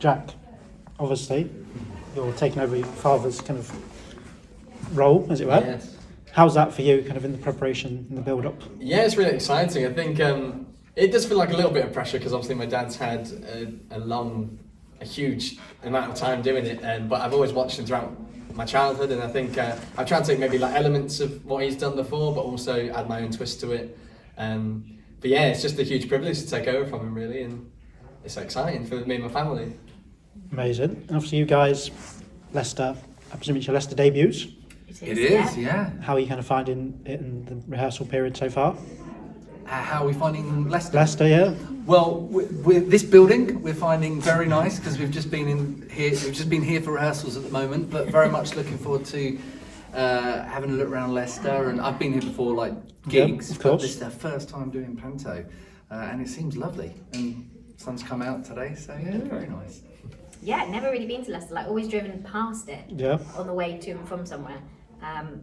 Jack, obviously, you're taking over your father's kind of role, as it were. Yes. How's that for you, kind of in the preparation and the build-up? Yeah, it's really exciting. I think it does feel like a little bit of pressure because obviously my dad's had a huge amount of time doing it, but I've always watched him throughout my childhood, and I think I've tried to take maybe like elements of what he's done before, but also add my own twist to it. But yeah, it's just a huge privilege to take over from him, really, and it's exciting for me and my family. Amazing. And obviously you guys, Leicester, I presume it's your Leicester debuts. It is, yeah. How are you kind of finding it in the rehearsal period so far? How are we finding Leicester? Leicester, yeah. Well, with this building, we're finding very nice because we've just been here. We've just been here for rehearsals at the moment, but very much looking forward to having a look around Leicester. And I've been here before, like gigs, of course. but this is our first time doing panto, and it seems lovely. And the sun's come out today, so yeah, very nice. Yeah, never really been to Leicester. Like always driven past it. Yeah. On the way to and from somewhere.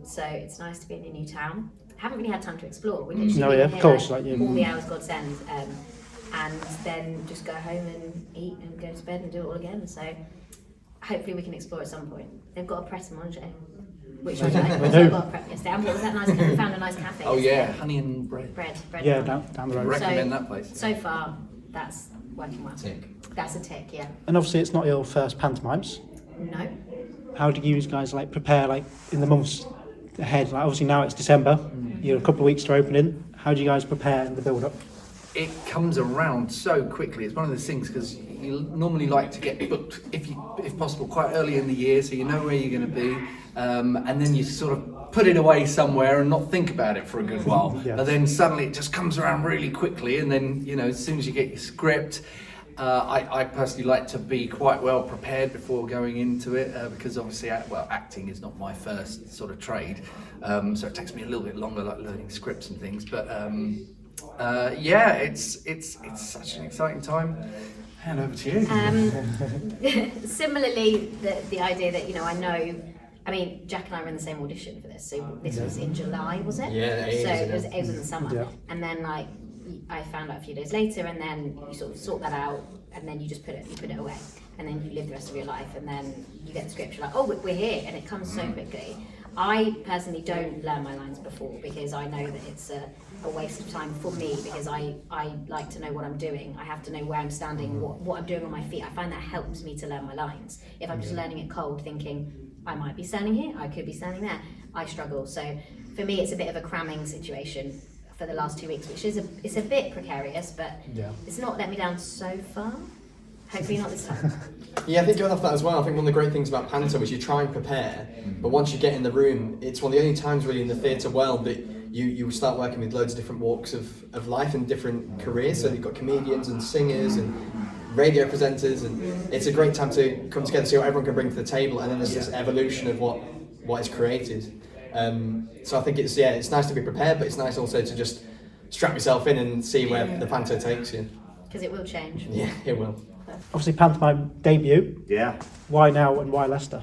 So it's nice to be in a new town. Haven't really had time to explore. We literally been here, all the hours God sends, and then just go home and eat and go to bed and do it all again. So hopefully we can explore at some point. They've got a press and manger, which I like. They've got a prep yesterday. And what was that nice? We found a nice cafe. Oh yesterday. yeah, honey and bread. Bread. Yeah, bun. down the road. Recommend that place. So far, that's working well. Tick. That's a tick, yeah. And obviously it's not your first pantomimes. No. How do you guys like prepare like in the months ahead? Like obviously now it's December, you're a couple of weeks to opening. How do you guys prepare in the build-up? It comes around so quickly. It's one of those things because you normally like to get booked, if possible, quite early in the year, so you know where you're going to be, and then you sort of put it away somewhere and not think about it for a good while. Yeah. But then suddenly it just comes around really quickly, and then as soon as you get your script. I personally like to be quite well prepared before going into it because obviously, acting is not my first sort of trade, so it takes me a little bit longer, like learning scripts and things. But yeah, it's such an exciting time. Hand over to you. Similarly, the idea that I mean, Jack and I were in the same audition for this. So this was in July, was it? Yeah, so it was in the summer, Yeah. and then like. I found out a few days later, and then you sort of sort that out, and then you just put it away, and then you live the rest of your life, and then you get the script, you're like, oh, we're here, and it comes so quickly. I personally don't learn my lines before because I know that it's a waste of time for me because I like to know what I'm doing. I have to know where I'm standing, what I'm doing on my feet. I find that helps me to learn my lines. If I'm just learning it cold, thinking I might be standing here, I could be standing there, I struggle. So for me, it's a bit of a cramming situation for the last 2 weeks, which is it's a bit precarious, but it's not let me down so far. Hopefully not this time. Yeah, I think you'll have that as well. I think one of the great things about panto is you try and prepare, but once you get in the room, it's one of the only times really in the theatre world that you start working with loads of different walks of life and different careers. So you've got comedians and singers and radio presenters, and it's a great time to come together, see what everyone can bring to the table, and then there's this evolution of what is created. So I think it's nice to be prepared, but it's nice also to just strap yourself in and see where the panto takes you. Because it will change. Yeah, it will. Obviously pantomime debut. Yeah. Why now and why Leicester?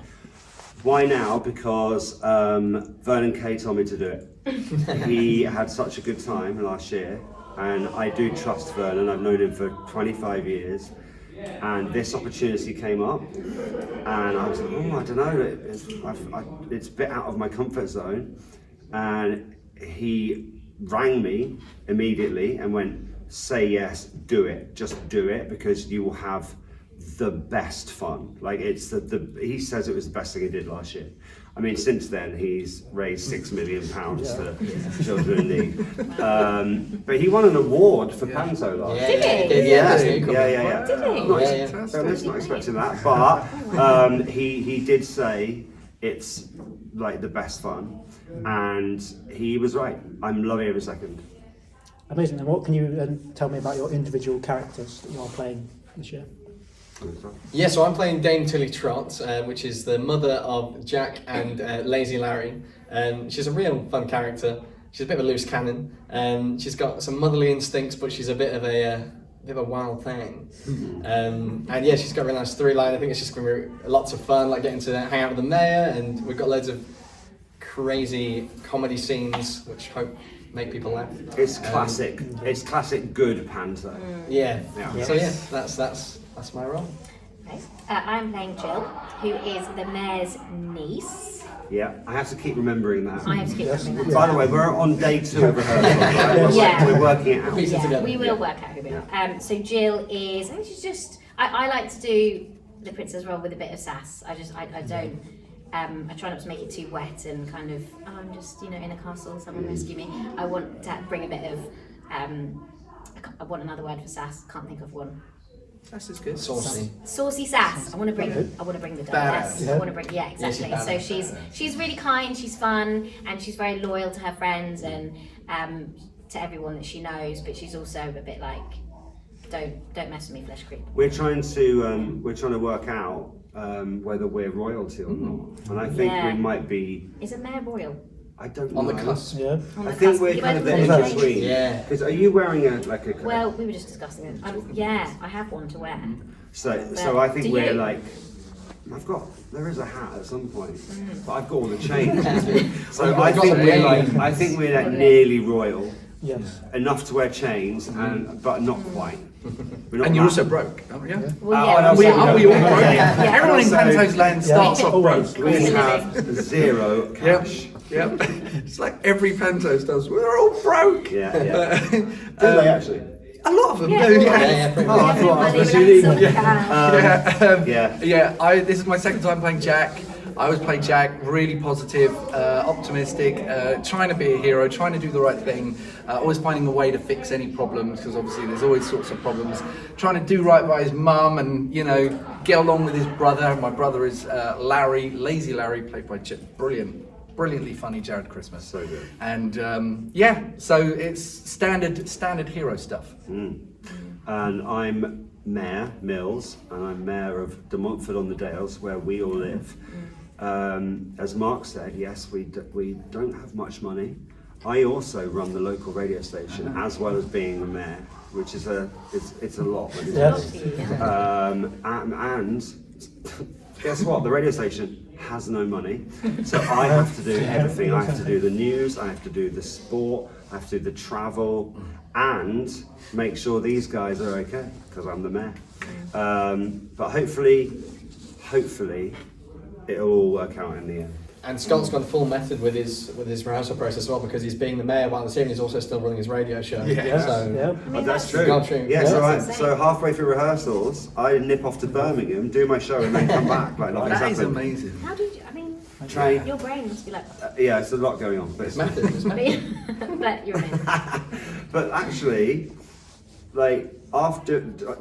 Why now? Because Vernon Kay told me to do it. He had such a good time last year, and I do trust Vernon. I've known him for 25 years, and this opportunity came up, and I was like, I don't know, it's a bit out of my comfort zone, and he rang me immediately and went, say yes, do it, just do it, because you will have the best fun. Like it's he says it was the best thing he did last year. I mean, since then he's raised £6 million for children in need. But he won an award for panto last year. Did he? Yeah. Did he? I was not expecting that, but he did say it's like the best fun, and he was right. I'm loving every second. Amazing. And what can you tell me about your individual characters that you are playing this year? Yeah, so I'm playing Dame Tilly Trott, which is the mother of Jack and Lazy Larry. She's a real fun character. She's a bit of a loose cannon. She's got some motherly instincts, but she's a bit of a wild thing. And yeah, she's got a really nice storyline. I think it's just going to be lots of fun, like getting to hang out with the mayor, and we've got loads of crazy comedy scenes, which hope make people laugh. It's classic. It's classic good panto. Yeah. Yeah. So yeah, that's my role. Okay. I'm playing Jill, who is the mayor's niece. Yeah, I have to keep remembering that. I have to keep remembering that. By the way, we're on day 2 of rehearsal. Right? Yeah. We're working it out. Piece it together. We will work out who we are. So Jill is, I think she's just, I like to do the princess role with a bit of sass. I don't, I try not to make it too wet and kind of, oh, I'm just, in a castle, someone rescue me. I want to bring a bit of, I want another word for sass, can't think of one. Sass is good. Saucy. Saucy sass. I want to bring the darkness. Badass. I want to bring, yeah, exactly. Yeah, So she's she's really kind, she's fun, and she's very loyal to her friends and to everyone that she knows. But she's also a bit like, don't mess with me, flesh creep. We're trying to work out whether we're royalty or not, and I think Yeah. we might be. Is a mayor royal? I don't know. On the cusp. Yeah. On I the think cusp? we're You kind of the both in want to between. change? Yeah. Because are you wearing a Well, we were just discussing it. Yeah, I have one to wear. So I think Do we're you? like. There is a hat at some point, but I've got all the chains. So You've I got think the we're name. like nearly royal, Yes. enough to wear chains, but not quite. We're not And you're that. also broke, aren't you? Well, Oh, yeah, no, We Yeah. are we all broke? Yeah. Everyone in Also- Panto's land starts off Always. broke. We have 0 Yep. cash. Yep. It's like every Panto's does. We're all broke. Yeah, yeah. Do they actually? A lot of them Yeah, do. well, Yeah. Yeah, pretty Oh, I much. thought I was Everybody unique. likes some cow. Yeah. This is my second time playing Jack. I always play Jack, really positive, optimistic, trying to be a hero, trying to do the right thing, always finding a way to fix any problems, because obviously there's always sorts of problems. Trying to do right by his mum and, get along with his brother. My brother is Larry, Lazy Larry, played by brilliantly funny Jared Christmas. So good. And so it's standard hero stuff. And I'm Mayor Mills, and I'm Mayor of de Montfort on the Dales, where we all live. As Mark said, yes, we don't have much money. I also run the local radio station as well as being the mayor, which is it's a lot. When it's Yes. and guess what? The radio station has no money, so I have to do everything. I have to do the news, I have to do the sport, I have to do the travel, and make sure these guys are okay, because I'm the mayor. But hopefully it'll all work out in the end. And Scott's gone full method with his rehearsal process as well, because he's being the mayor while the team is also still running his radio show. Yeah. So Yeah. That's Gone true. through. Yeah, That's so insane. halfway through rehearsals, I nip off to Birmingham, do my show, and then come back like nothing's That is happened. amazing. How did you, Train. your brain must be like, Yeah, it's a lot going on, but it's method. It's method. but you're in. but actually, like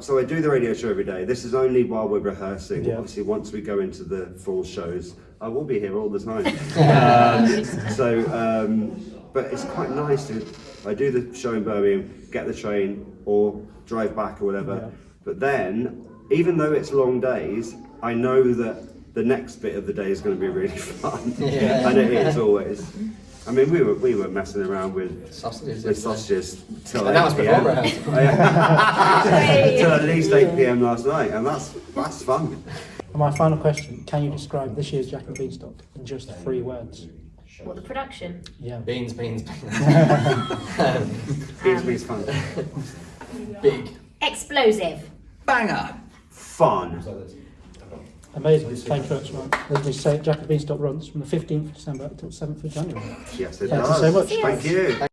so I do the radio show every day. This is only while we're rehearsing. Yeah. Obviously, once we go into the full shows, I will be here all the time. But it's quite nice to. I do the show in Birmingham, get the train, or drive back or whatever. Yeah. But then, even though it's long days, I know that the next bit of the day is going to be really fun, Yeah. and it is always. I mean, we were messing around with Sausages. sausages till And that was 8 before p.m. rehearsal. till at least 8 p.m. last night, and that's fun. And my final question: can you describe this year's Jack and Beanstalk in just 3 words? What, the production? Yeah. Beans. Beans fun. Big. Explosive. Banger. Fun. Amazing. Thank you very much, Mark. As we say, Jack and Beanstalk runs from the 15th of December until 7th of January. Yes, it Thank you does. so much. Thank you.